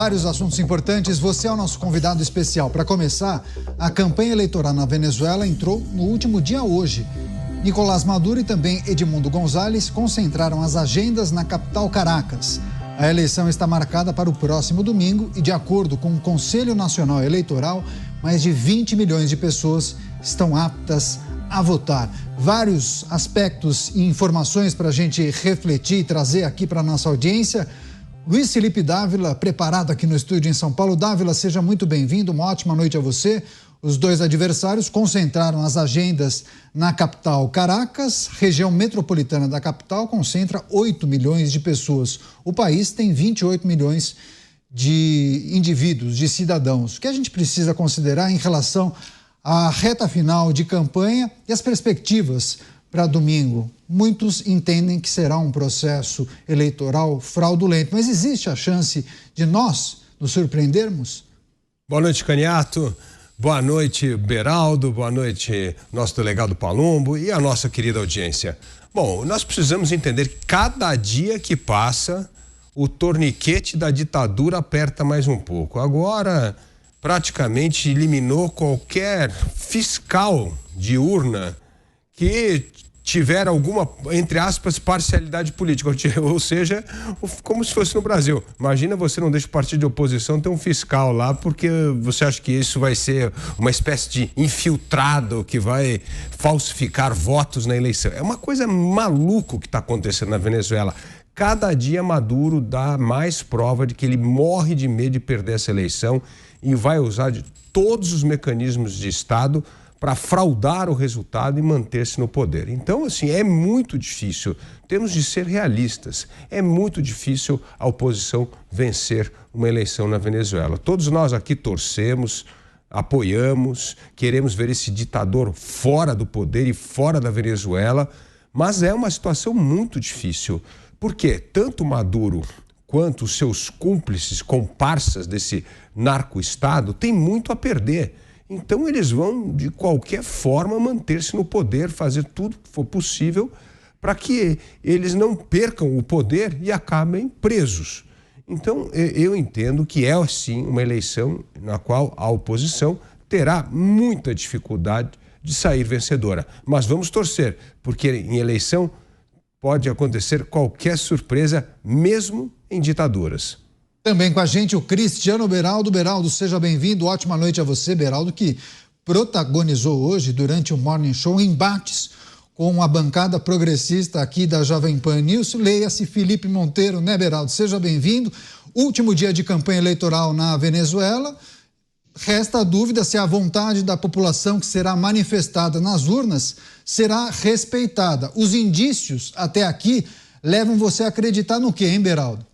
Vários assuntos importantes, você é o nosso convidado especial. Para começar, a campanha eleitoral na Venezuela entrou no último dia hoje. Nicolás Maduro e também Edmundo González concentraram as agendas na capital Caracas. A eleição está marcada para o próximo domingo e, de acordo com o Conselho Nacional Eleitoral, mais de 20 milhões de pessoas estão aptas a votar. Vários aspectos e informações para a gente refletir e trazer aqui para a nossa audiência. Luiz Felipe Dávila, preparado aqui no estúdio em São Paulo. Dávila, seja muito bem-vindo, uma ótima noite a você. Os dois adversários concentraram as agendas na capital Caracas, região metropolitana da capital, concentra 8 milhões de pessoas. O país tem 28 milhões de indivíduos, de cidadãos. O que a gente precisa considerar em relação à reta final de campanha e as perspectivas para domingo? Muitos entendem que será um processo eleitoral fraudulento, mas existe a chance de nós nos surpreendermos? Boa noite, Caniato. Boa noite, Beraldo. Boa noite, nosso delegado Palumbo e a nossa querida audiência. Bom, nós precisamos entender que cada dia que passa, o torniquete da ditadura aperta mais um pouco. Agora, praticamente eliminou qualquer fiscal de urna que tiver alguma, entre aspas, parcialidade política, ou seja, como se fosse no Brasil. Imagina, você não deixa o partido de oposição ter um fiscal lá, porque você acha que isso vai ser uma espécie de infiltrado que vai falsificar votos na eleição. É uma coisa maluca o que está acontecendo na Venezuela. Cada dia Maduro dá mais prova de que ele morre de medo de perder essa eleição e vai usar de todos os mecanismos de Estado para fraudar o resultado e manter-se no poder. Então, assim, é muito difícil, temos de ser realistas, é muito difícil a oposição vencer uma eleição na Venezuela. Todos nós aqui torcemos, apoiamos, queremos ver esse ditador fora do poder e fora da Venezuela, mas é uma situação muito difícil, porque tanto Maduro quanto os seus cúmplices, comparsas desse narco-estado, têm muito a perder. Então eles vão, de qualquer forma, manter-se no poder, fazer tudo que for possível para que eles não percam o poder e acabem presos. Então eu entendo que é, sim, uma eleição na qual a oposição terá muita dificuldade de sair vencedora. Mas vamos torcer, porque em eleição pode acontecer qualquer surpresa, mesmo em ditaduras. Também com a gente o Cristiano Beraldo. Beraldo, seja bem-vindo. Ótima noite a você, Beraldo, que protagonizou hoje, durante o Morning Show, embates com a bancada progressista aqui da Jovem Pan News. Leia-se Felipe Monteiro, né, Beraldo? Seja bem-vindo. Último dia de campanha eleitoral na Venezuela. Resta a dúvida se a vontade da população que será manifestada nas urnas será respeitada. Os indícios até aqui levam você a acreditar no quê, hein, Beraldo?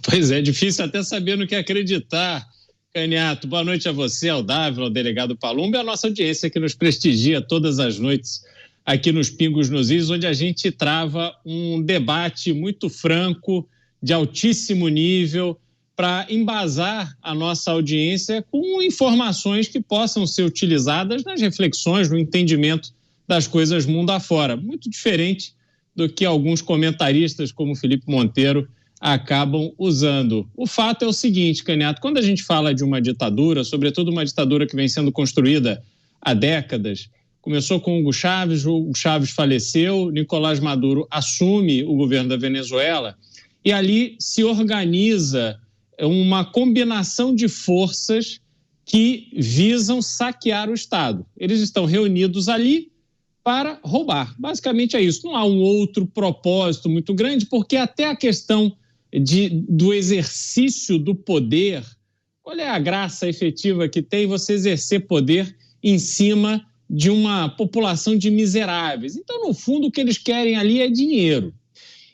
Pois é, difícil até saber no que acreditar, Caniato. Boa noite a você, ao Dávila, ao delegado Palumbo e à nossa audiência que nos prestigia todas as noites aqui nos Pingos nos Is, onde a gente trava um debate muito franco, de altíssimo nível, para embasar a nossa audiência com informações que possam ser utilizadas nas reflexões, no entendimento das coisas mundo afora. Muito diferente do que alguns comentaristas, como Felipe Monteiro, acabam usando. O fato é o seguinte, Caniato, quando a gente fala de uma ditadura, sobretudo uma ditadura que vem sendo construída há décadas, começou com Hugo Chávez faleceu, Nicolás Maduro assume o governo da Venezuela e ali se organiza uma combinação de forças que visam saquear o Estado. Eles estão reunidos ali para roubar. Basicamente é isso. Não há um outro propósito muito grande, porque até a questão do exercício do poder, qual é a graça efetiva que tem você exercer poder em cima de uma população de miseráveis? Então, no fundo, o que eles querem ali é dinheiro.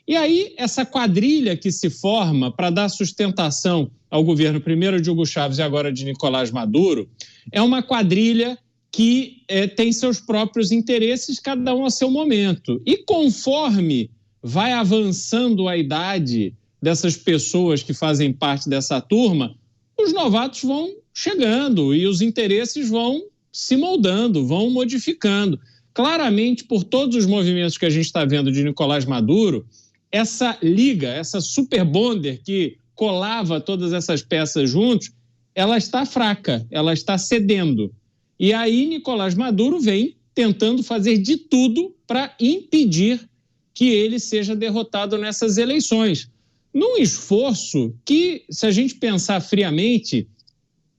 E aí, essa quadrilha que se forma para dar sustentação ao governo, primeiro de Hugo Chávez e agora de Nicolás Maduro, é uma quadrilha que tem seus próprios interesses, cada um a seu momento. E conforme vai avançando a idade dessas pessoas que fazem parte dessa turma, os novatos vão chegando e os interesses vão se moldando, vão modificando. Claramente, por todos os movimentos que a gente está vendo de Nicolás Maduro, essa liga, essa super bonder que colava todas essas peças juntos, ela está fraca, ela está cedendo. E aí Nicolás Maduro vem tentando fazer de tudo para impedir que ele seja derrotado nessas eleições. Num esforço que, se a gente pensar friamente,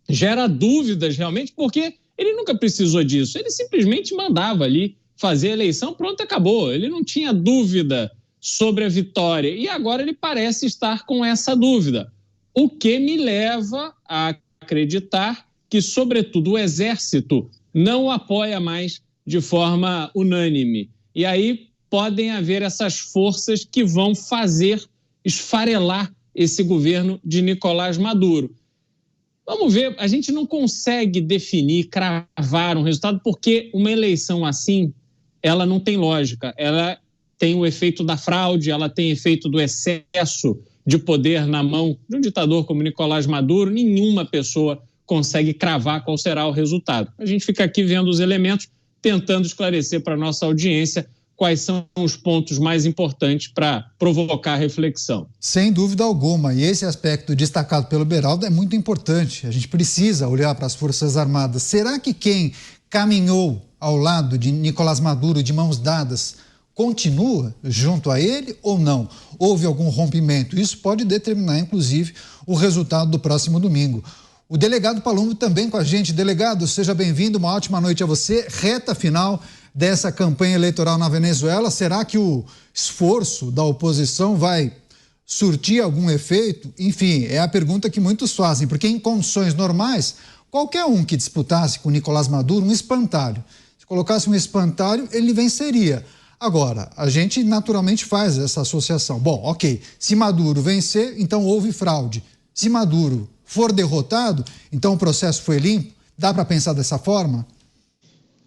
gera dúvidas realmente, porque ele nunca precisou disso. Ele simplesmente mandava ali fazer a eleição, pronto, acabou. Ele não tinha dúvida sobre a vitória. E agora ele parece estar com essa dúvida. O que me leva a acreditar que, sobretudo, o Exército não o apoia mais de forma unânime. E aí podem haver essas forças que vão fazer esfarelar esse governo de Nicolás Maduro. Vamos ver, a gente não consegue definir, cravar um resultado, porque uma eleição assim, ela não tem lógica. Ela tem o efeito da fraude, ela tem efeito do excesso de poder na mão de um ditador como Nicolás Maduro. Nenhuma pessoa consegue cravar qual será o resultado. A gente fica aqui vendo os elementos, tentando esclarecer para a nossa audiência quais são os pontos mais importantes para provocar reflexão. Sem dúvida alguma, e esse aspecto destacado pelo Beraldo é muito importante. A gente precisa olhar para as Forças Armadas. Será que quem caminhou ao lado de Nicolás Maduro de mãos dadas continua junto a ele ou não? Houve algum rompimento? Isso pode determinar, inclusive, o resultado do próximo domingo. O delegado Palumbo também com a gente. Delegado, seja bem-vindo, uma ótima noite a você. Reta final dessa campanha eleitoral na Venezuela. Será que o esforço da oposição vai surtir algum efeito? Enfim, é a pergunta que muitos fazem, porque em condições normais, qualquer um que disputasse com Nicolás Maduro um espantalho, se colocasse um espantalho, ele venceria. Agora, a gente naturalmente faz essa associação. Bom, ok, se Maduro vencer, então houve fraude. Se Maduro for derrotado, então o processo foi limpo? Dá para pensar dessa forma?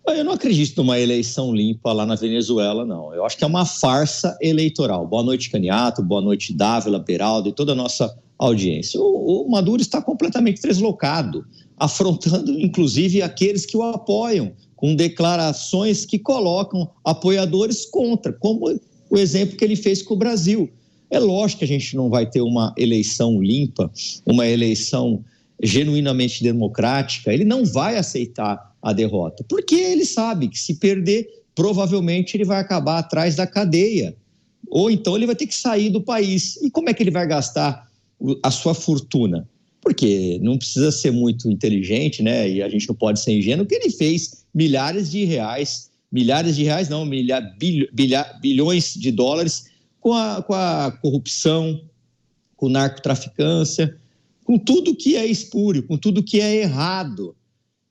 Eu não acredito numa eleição limpa lá na Venezuela, não. Eu acho que é uma farsa eleitoral. Boa noite, Caniato, boa noite, Dávila, Beraldo e toda a nossa audiência. O Maduro está completamente deslocado, afrontando, inclusive, aqueles que o apoiam, com declarações que colocam apoiadores contra, como o exemplo que ele fez com o Brasil. É lógico que a gente não vai ter uma eleição limpa, uma eleição genuinamente democrática. Ele não vai aceitar a derrota, porque ele sabe que se perder, provavelmente ele vai acabar atrás da cadeia, ou então ele vai ter que sair do país. E como é que ele vai gastar a sua fortuna? Porque não precisa ser muito inteligente, né? E a gente não pode ser ingênuo, que ele fez bilhões de dólares com a corrupção, com narcotraficância, com tudo que é espúrio, com tudo que é errado.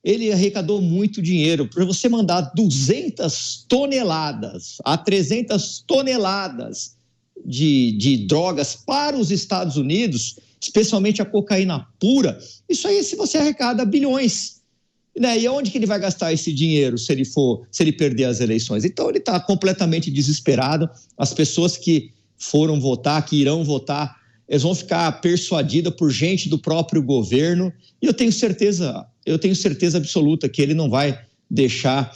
Ele arrecadou muito dinheiro. Para você mandar 200 toneladas a 300 toneladas de drogas para os Estados Unidos, especialmente a cocaína pura, isso aí se você arrecada bilhões. Né? E onde que ele vai gastar esse dinheiro se ele perder as eleições? Então ele está completamente desesperado. As pessoas que foram votar, que irão votar, eles vão ficar persuadidas por gente do próprio governo. E eu tenho certeza absoluta que ele não vai deixar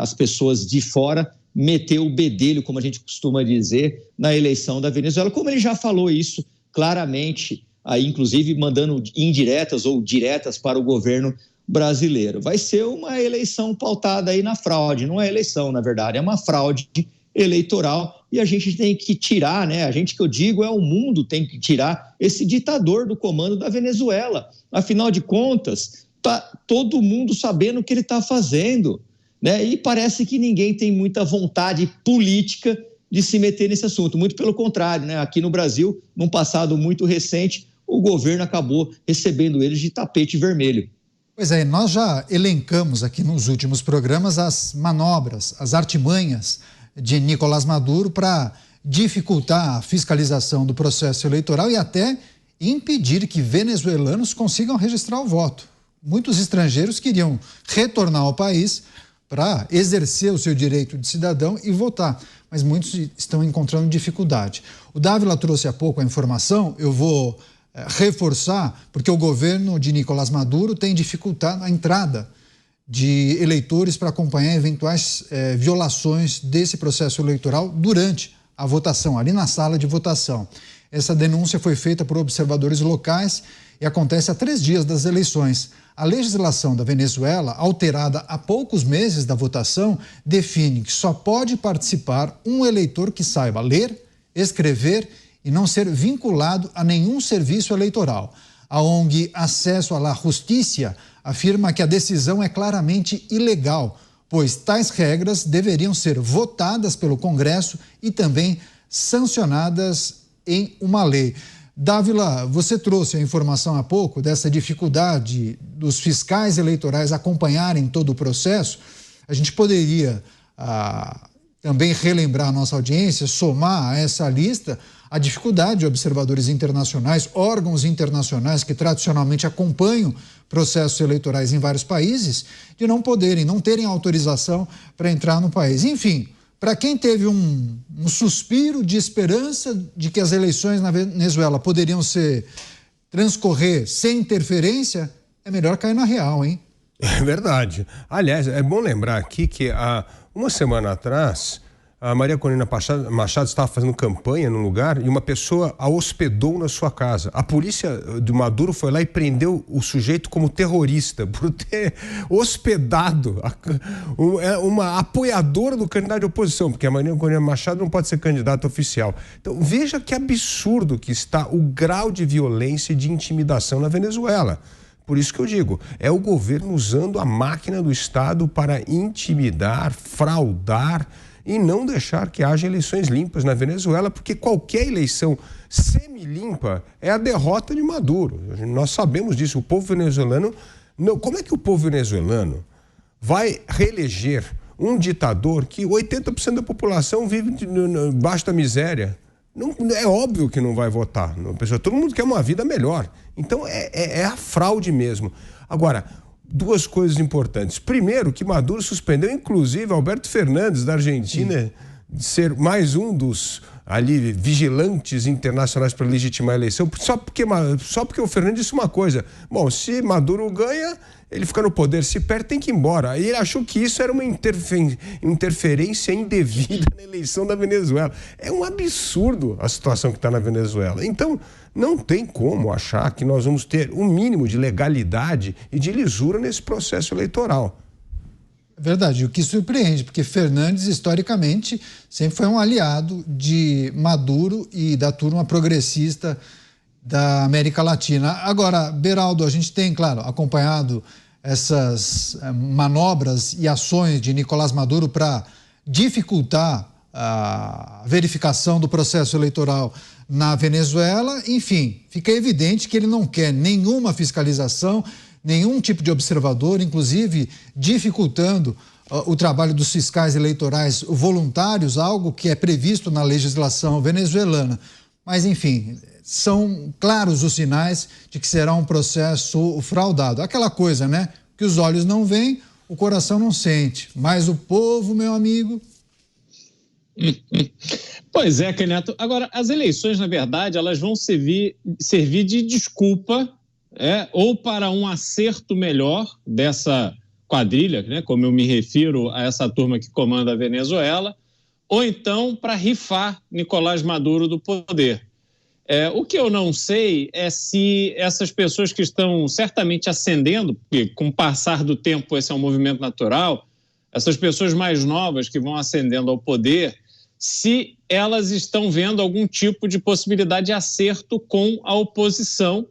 as pessoas de fora meter o bedelho, como a gente costuma dizer, na eleição da Venezuela, como ele já falou isso claramente, aí, inclusive mandando indiretas ou diretas para o governo brasileiro. Vai ser uma eleição pautada aí na fraude, não é eleição, na verdade, é uma fraude eleitoral, e a gente tem que tirar, né? A gente, que eu digo, o mundo tem que tirar esse ditador do comando da Venezuela. Afinal de contas, tá todo mundo sabendo o que ele está fazendo, né? E parece que ninguém tem muita vontade política de se meter nesse assunto. Muito pelo contrário, né? Aqui no Brasil, num passado muito recente, o governo acabou recebendo eles de tapete vermelho. Pois é, nós já elencamos aqui nos últimos programas as manobras, as artimanhas de Nicolás Maduro para dificultar a fiscalização do processo eleitoral e até impedir que venezuelanos consigam registrar o voto. Muitos estrangeiros queriam retornar ao país para exercer o seu direito de cidadão e votar, mas muitos estão encontrando dificuldade. O Dávila trouxe há pouco a informação, eu vou reforçar, porque o governo de Nicolás Maduro tem dificultado a entrada de eleitores para acompanhar eventuais violações desse processo eleitoral durante a votação, ali na sala de votação. Essa denúncia foi feita por observadores locais e acontece há 3 dias das eleições. A legislação da Venezuela, alterada há poucos meses da votação, define que só pode participar um eleitor que saiba ler, escrever e não ser vinculado a nenhum serviço eleitoral. A ONG Acesso à la Justicia afirma que a decisão é claramente ilegal, pois tais regras deveriam ser votadas pelo Congresso e também sancionadas em uma lei. Dávila, você trouxe a informação há pouco dessa dificuldade dos fiscais eleitorais acompanharem todo o processo. A gente poderia também relembrar a nossa audiência, somar a essa lista a dificuldade de observadores internacionais, órgãos internacionais que tradicionalmente acompanham processos eleitorais em vários países, de não terem autorização para entrar no país. Enfim, para quem teve um suspiro de esperança de que as eleições na Venezuela poderiam transcorrer sem interferência, é melhor cair na real, hein? É verdade. Aliás, é bom lembrar aqui que há uma semana atrás, a Maria Corina Machado estava fazendo campanha num lugar e uma pessoa a hospedou na sua casa. A polícia de Maduro foi lá e prendeu o sujeito como terrorista por ter hospedado uma apoiadora do candidato de oposição, porque a Maria Corina Machado não pode ser candidata oficial. Então veja que absurdo que está o grau de violência e de intimidação na Venezuela. Por isso que eu digo, é o governo usando a máquina do Estado para intimidar, fraudar e não deixar que haja eleições limpas na Venezuela, porque qualquer eleição semi-limpa é a derrota de Maduro. Nós sabemos disso. O povo venezuelano... Como é que o povo venezuelano vai reeleger um ditador que 80% da população vive debaixo da miséria? Não, é óbvio que não vai votar. Todo mundo quer uma vida melhor. Então é a fraude mesmo. Agora, 2 coisas importantes. Primeiro, que Maduro suspendeu, inclusive, Alberto Fernandes, da Argentina, de ser mais um dos ali vigilantes internacionais para legitimar a eleição, só porque o Fernandes disse uma coisa: bom, se Maduro ganha, ele fica no poder, se perde, tem que ir embora. E ele achou que isso era uma interferência indevida na eleição da Venezuela. É um absurdo a situação que está na Venezuela. Então, não tem como achar que nós vamos ter um mínimo de legalidade e de lisura nesse processo eleitoral. Verdade, o que surpreende, porque Fernandes, historicamente, sempre foi um aliado de Maduro e da turma progressista da América Latina. Agora, Beraldo, a gente tem, claro, acompanhado essas manobras e ações de Nicolás Maduro para dificultar a verificação do processo eleitoral na Venezuela. Enfim, fica evidente que ele não quer nenhuma fiscalização, nenhum tipo de observador, inclusive dificultando o trabalho dos fiscais eleitorais voluntários, algo que é previsto na legislação venezuelana. Mas, enfim, são claros os sinais de que será um processo fraudado. Aquela coisa, né? Que os olhos não veem, o coração não sente. Mas o povo, meu amigo... Pois é, Canhoto. Agora, as eleições, na verdade, elas vão servir de desculpa, ou para um acerto melhor dessa quadrilha, né, como eu me refiro a essa turma que comanda a Venezuela, ou então para rifar Nicolás Maduro do poder. O que eu não sei é se essas pessoas que estão certamente ascendendo, porque com o passar do tempo esse é um movimento natural, essas pessoas mais novas que vão ascendendo ao poder, se elas estão vendo algum tipo de possibilidade de acerto com a oposição,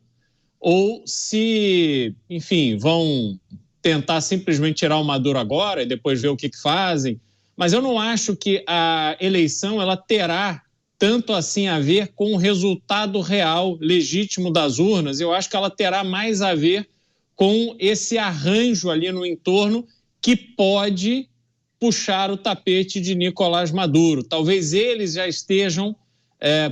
ou se, enfim, vão tentar simplesmente tirar o Maduro agora e depois ver o que fazem. Mas eu não acho que a eleição ela terá tanto assim a ver com o resultado real, legítimo das urnas. Eu acho que ela terá mais a ver com esse arranjo ali no entorno que pode puxar o tapete de Nicolás Maduro. Talvez eles já estejam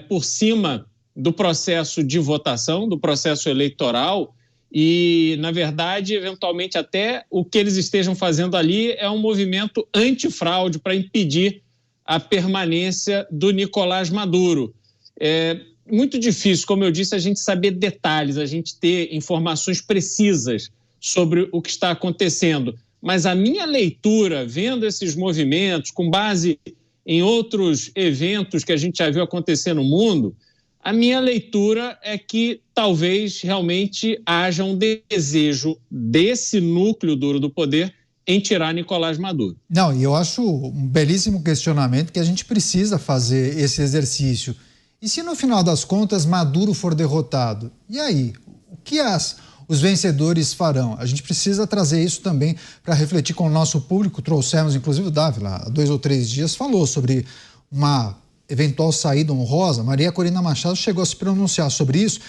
por cima do processo de votação, do processo eleitoral, e, na verdade, eventualmente até o que eles estejam fazendo ali é um movimento antifraude para impedir a permanência do Nicolás Maduro. É muito difícil, como eu disse, a gente saber detalhes, a gente ter informações precisas sobre o que está acontecendo. Mas a minha leitura, vendo esses movimentos, com base em outros eventos que a gente já viu acontecer no mundo, A minha leitura é que talvez realmente haja um desejo desse núcleo duro do poder em tirar Nicolás Maduro. Não, e eu acho um belíssimo questionamento que a gente precisa fazer esse exercício. E se no final das contas Maduro for derrotado? E aí? O que os vencedores farão? A gente precisa trazer isso também para refletir com o nosso público. Trouxemos, inclusive, o Dávila, há 2 ou 3 dias, falou sobre uma eventual saída honrosa. Maria Corina Machado chegou a se pronunciar sobre isso.